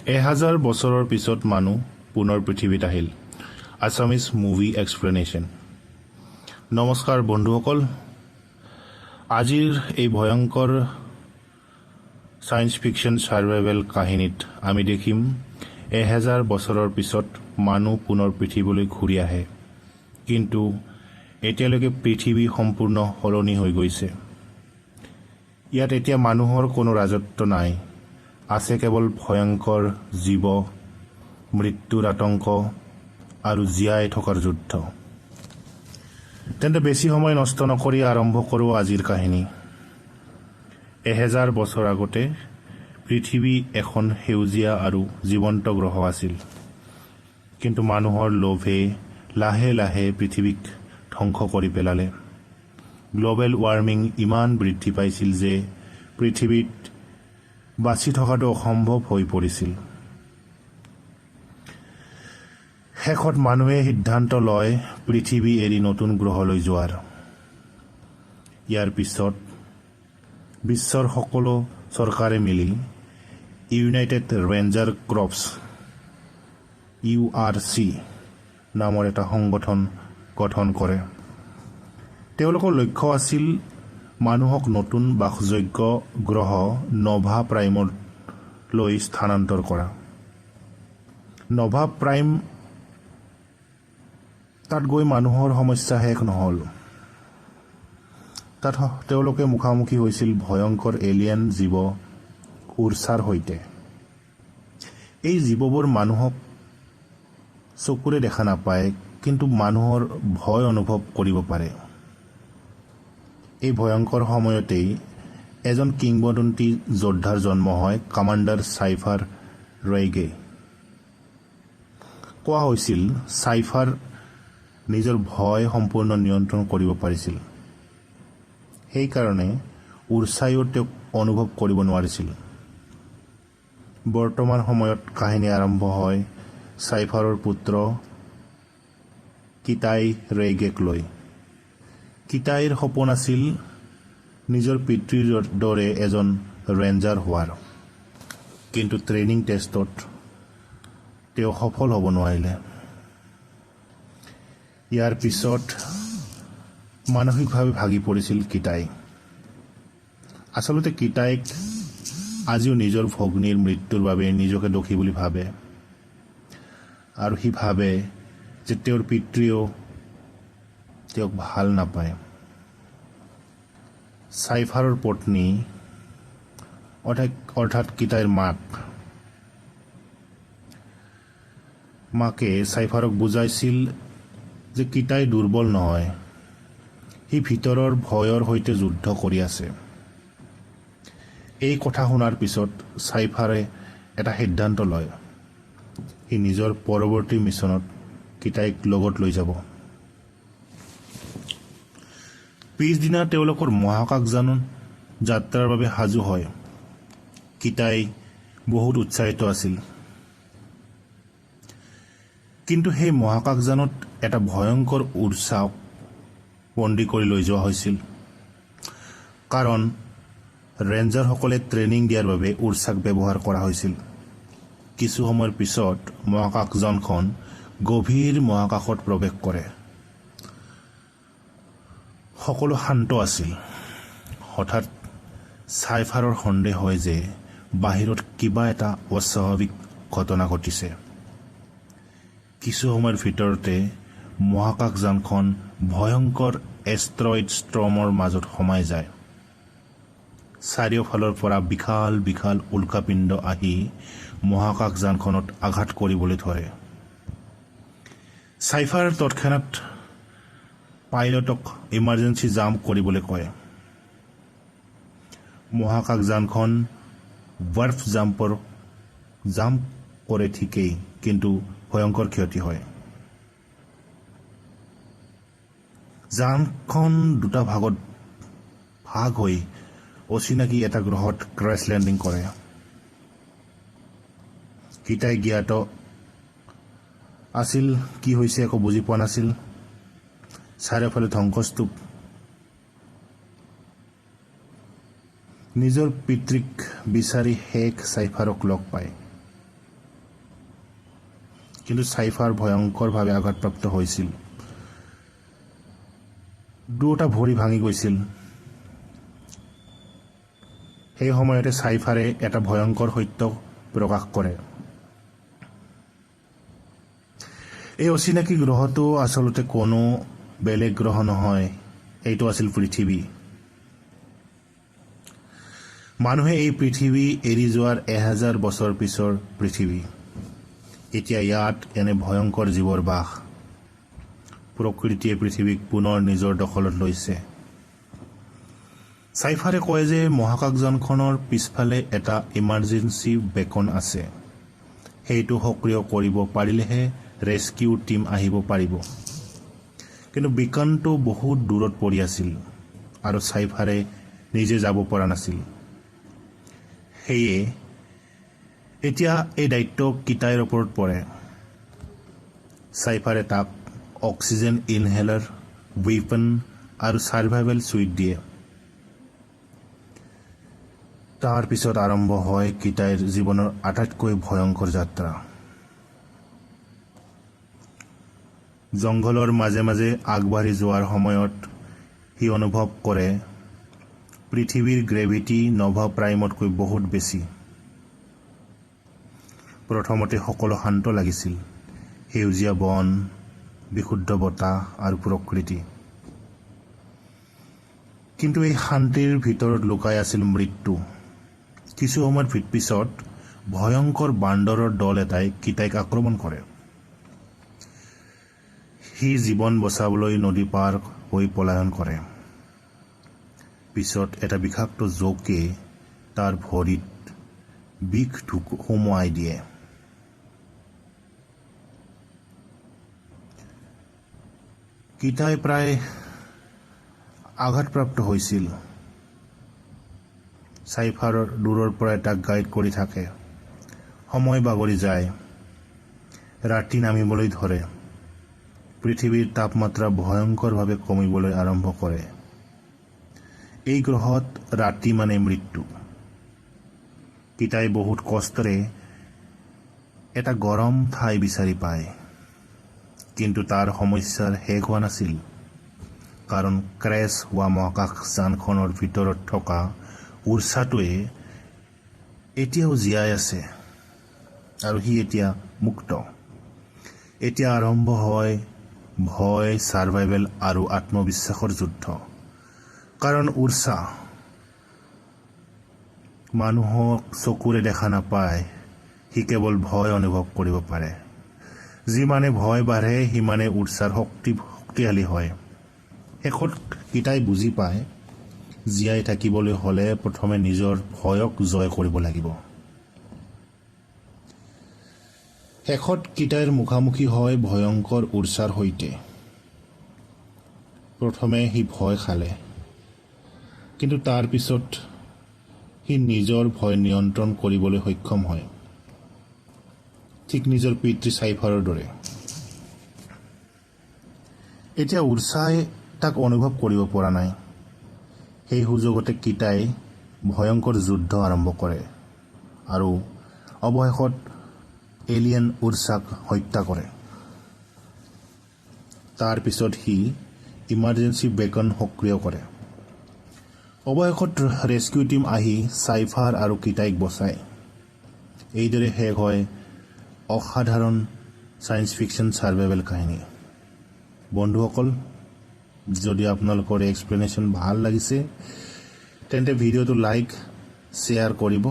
1000 বছৰৰ পিছত মানুহ পুনৰ পৃথিৱীত আহিল। Assamese movie explanation. নমস্কাৰ বন্ধুসকল, আজিৰ এই ভয়ংকৰ সায়েন্স ফিকশন সাৰ্ভাইভেল কাহিনীত আমি দেখিম 1000 বছৰৰ পিছত মানুহ পুনৰ পৃথিৱীলৈ ঘূৰি আহে, কিন্তু এতিয়ালৈকে পৃথিৱী সম্পূৰ্ণ সলনি হৈ গৈছে। ইয়াত এতিয়া মানুহৰ কোনো ৰাজত্ব নাই, আছে কেৱল ভয়ংকৰ জীৱ, মৃত্যুৰ আতংক আৰু জীয়াই থকাৰ যুদ্ধ। তেন্তে বেছি সময় নষ্ট নকৰি আৰম্ভ কৰোঁ আজিৰ কাহিনী। 1000 বছৰ আগতে পৃথিৱী এখন সেউজীয়া আৰু জীৱন্ত গ্ৰহ আছিল, কিন্তু মানুহৰ লোভে লাহে লাহে পৃথিৱীক ধ্বংস কৰি পেলালে। গ্ল'বেল ৱাৰ্মিং ইমান বৃদ্ধি পাইছিল যে পৃথিৱীত বাচি থকাটো অসম্ভৱ হৈ পৰিছিল। শেষত মানুহে সিদ্ধান্ত লয় পৃথিৱী এৰি নতুন গ্ৰহলৈ যোৱাৰ। ইয়াৰ পিছত বিশ্বৰ সকলো চৰকাৰে মিলি ইউনাইটেড ৰেঞ্জাৰ ক্ৰপছ URC নামৰ এটা সংগঠন গঠন কৰে। তেওঁলোকৰ লক্ষ্য আছিল মানুহক নতুন বাসযোগ্য গ্ৰহ নভা প্ৰাইমলৈ স্থানান্তৰ কৰা। নভা প্ৰাইম তাত গৈ মানুহৰ সমস্যা শেষ নহ'ল। তাত তেওঁলোকে মুখামুখি হৈছিল ভয়ংকৰ এলিয়েন জীৱ উৰ্চাৰ সৈতে। এই জীৱবোৰ মানুহক চকুৰে দেখা নাপায়, কিন্তু মানুহৰ ভয় অনুভৱ কৰিব পাৰে। এই ভয়ংকৰ সময়তেই এজন কিংবদন্তি যোদ্ধাৰ জন্ম হয়, কামাণ্ডাৰ চাইফাৰ ৰেইগে। কোৱা হৈছিল চাইফাৰ নিজৰ ভয় সম্পূৰ্ণ নিয়ন্ত্ৰণ কৰিব পাৰিছিল, সেইকাৰণে উৰ্চাইও তেওঁক অনুভৱ কৰিব নোৱাৰিছিল। বৰ্তমান সময়ত কাহিনী আৰম্ভ হয় চাইফাৰৰ পুত্ৰ কিটাই ৰেইগেক লৈ। কিটাইৰ সপোন আছিল নিজৰ পিতৃৰ দৰে এজন ৰেঞ্জাৰ হোৱাৰ, কিন্তু ট্ৰেইনিং টেষ্টত তেওঁ সফল হ'ব নোৱাৰিলে। ইয়াৰ পিছত মানসিকভাৱে ভাগি পৰিছিল কিটাই। আচলতে কিটাইক আজিও নিজৰ ভগ্নীৰ মৃত্যুৰ বাবে নিজকে দোষী বুলি ভাবে, আৰু সি ভাবে যে তেওঁৰ পিতৃয়েও তেওঁক ভাল নাপায়। চাইফাৰৰ পত্নী অৰ্থাৎ কিটাইৰ মাকে চাইফাৰক বুজাইছিল যে কিটাই দুৰ্বল নহয়, সি ভিতৰৰ ভয়ৰ সৈতে যুদ্ধ কৰি আছে। এই কথা শুনাৰ পিছত চাইফাৰে এটা সিদ্ধান্ত লয়, সি নিজৰ পৰৱৰ্তী মিছনত কিটাইক লগত লৈ যাব। পিছদিনা তেওঁলোকৰ মহাকাশযান যাত্ৰাৰ বাবে সাজু হয়। কিটাই বহুত উৎসাহিত আছিল, কিন্তু সেই মহাকাশযানত এটা ভয়ংকৰ উৰ্চাক বন্দী কৰি লৈ যোৱা হৈছিল, কাৰণ ৰেঞ্জাৰসকলে ট্ৰেইনিং দিয়াৰ বাবে উৰ্চাক ব্যৱহাৰ কৰা হৈছিল। কিছু সময়ৰ পিছত মহাকাশযানখন গভীৰ মহাকাশত প্ৰৱেশ কৰে। সকলো শান্ত আছিল। হঠাৎ চাইফাৰৰ সন্দেহ হয় যে বাহিৰত কিবা এটা অস্বাভাৱিক ঘটনা ঘটিছে। কিছু সময়ৰ ভিতৰতে মহাকাশযানখন ভয়ংকৰ এষ্ট্ৰইড ষ্টৰ্মৰ মাজত সোমাই যায়। চাৰিওফালৰ পৰা বিশাল বিশাল উল্কাপিণ্ড আহি মহাকাশযানখনত আঘাত কৰিবলৈ ধৰে। চাইফাৰ তৎক্ষণাত পাইলটক ইমাৰ্জেঞ্চি জাম্প কৰিবলৈ কয়। মহাকাশযানখন ৱাৰ্প জাম্প কৰে ঠিকেই, কিন্তু ভয়ংকৰ ক্ষতি হয়। যানখন দুটা ভাগত ভাগ হৈ অচিনাকি এটা গ্ৰহত ক্ৰেছ লেণ্ডিং কৰে। কিটাই জ্ঞাত আছিল কি হৈছে একো বুজি পোৱা নাছিল। চাৰিওফালে ধ্বংসস্তূপ। নিজৰ পিতৃক বিচাৰি শেখ চাইফাৰক লগ পায়। কিন্তু চাইফাৰ ভয়ংকৰভাৱে আঘাতপ্ৰাপ্ত হৈছিল। দুটা ভৰি ভাঙি গৈছিল। সেই সময়তে চাইফাৰে এটা ভয়ংকৰ সত্য প্ৰকাশ কৰে। এই অচিনাকি গ্ৰহটো আচলতে কোনো বেলেগ গ্ৰহ নহয়, এইটো আছিল পৃথিৱী। মানুহে এই পৃথিৱী এৰি যোৱাৰ 1000 বছৰ পিছৰ পৃথিৱী। এতিয়া ইয়াত এনে ভয়ংকৰ জীৱৰ বাস। প্ৰকৃতিয়ে পৃথিৱীক পুনৰ নিজৰ দখলত লৈছে। চাইফাৰে কয় যে মহাকাশযানখনৰ পিছফালে এটা ইমাৰ্জেঞ্চি বেকন আছে। সেইটো সক্ৰিয় কৰিব পাৰিলেহে ৰেস্কিউ টীম আহিব পাৰিব। কিন্তু বেকনটো বহুত দূৰত পৰি আছিল আৰু চাইফাৰে নিজে যাব পৰা নাছিল। সেয়ে এতিয়া এই দায়িত্ব কিটাইৰ ওপৰত পৰে। চাইফাৰে তাক অক্সিজেন ইনহেলাৰ, ৱেপন আৰু ছাৰ্ভাইভেল ছুইট দিয়ে। তাৰ পিছত আৰম্ভ হয় কিটাইৰ জীৱনৰ আটাইতকৈ ভয়ংকৰ যাত্ৰা। জংঘলৰ মাজে মাজে আগবাঢ়ি যোৱাৰ সময়ত সি অনুভৱ কৰে পৃথিৱীৰ গ্ৰেভিটি নভা প্ৰাইমতকৈ বহুত বেছি। প্ৰথমতে সকলো শান্ত লাগিছিল, সেউজীয়া বন, বিশুদ্ধ বতাহ আৰু প্ৰকৃতি। কিন্তু এই শান্তিৰ ভিতৰত লুকাই আছিল মৃত্যু। কিছু সময়ৰ পিছত ভয়ংকৰ বান্দৰৰ দল এটাই কিটাইক আক্ৰমণ কৰে। সি জীৱন বচাবলৈ নদী পাৰ হৈ পলায়ন কৰে। পিছত এটা বিষাক্ত জোকে তাৰ ভৰিত বিষ সুমুৱাই দিয়ে। কিটাই প্ৰায় আঘাতপ্ৰাপ্ত হৈছিল। চাইফাৰ দূৰৰ পৰাই তাক গাইড কৰি থাকে। সময় বাগৰি যায়, ৰাতি নামিবলৈ ধৰে। পৃথিৱীৰ তাপমাত্ৰা ভয়ংকৰভাৱে কমিবলৈ আৰম্ভ কৰে। এই গ্ৰহত ৰাতি মানে মৃত্যু। কিটাই বহুত কষ্টৰে এটা গৰম ঠাই বিচাৰি পায়। কিন্তু তাৰ সমস্যাৰ শেষ হোৱা নাছিল, কাৰণ ক্ৰেছ হোৱা মহাকাশযানখনৰ ভিতৰত থকা উৰ্চাটোৱে এতিয়াও জীয়াই আছে আৰু সি এতিয়া মুক্ত। এতিয়া আৰম্ভ হয় ভয়, ছাৰ্ভাইভেল আৰু আত্মবিশ্বাসৰ যুদ্ধ। কাৰণ উৰ্চা মানুহক চকুৰে দেখা নাপায়, সি কেৱল ভয় অনুভৱ কৰিব পাৰে। যিমানে ভয় বাঢ়ে সিমানে উৰ্চাৰ শক্তিশালী হয়। শেষত কিটাই বুজি পায়, জীয়াই থাকিবলৈ হ'লে প্ৰথমে নিজৰ ভয়ক জয় কৰিব লাগিব। শেষত কিটাইৰ মুখামুখি হয় ভয়ংকৰ উৰ্চাৰ সৈতে। প্ৰথমে সি ভয় খালে, কিন্তু তাৰ পিছত সি নিজৰ ভয় নিয়ন্ত্ৰণ কৰিবলৈ সক্ষম হয়, ঠিক নিজৰ পিতৃ চাইফাৰৰ দৰে। এতিয়া উৰ্চাই তাক অনুভৱ কৰিব পৰা নাই। সেই সুযোগতে কিটাই ভয়ংকৰ যুদ্ধ আৰম্ভ কৰে আৰু অৱশেষত এলিয়েন উৰ্চাক হত্যা কৰে। তাৰ পিছত সি ইমাৰ্জেঞ্চি বেকন সক্ৰিয় কৰে। অৱশেষত ৰেস্কিউ টীম আহি চাইফাৰ আৰু কিটাইক বচায়। এইদৰে শেষ হয় অসাধাৰণ ছায়েন্স ফিকশ্যন ছাৰ্ভাইভেল কাহিনী। বন্ধুসকল, যদি আপোনালোকৰ এক্সপ্লেনেশ্যন ভাল লাগিছে তেন্তে ভিডিঅ'টো লাইক, শ্বেয়াৰ কৰিব।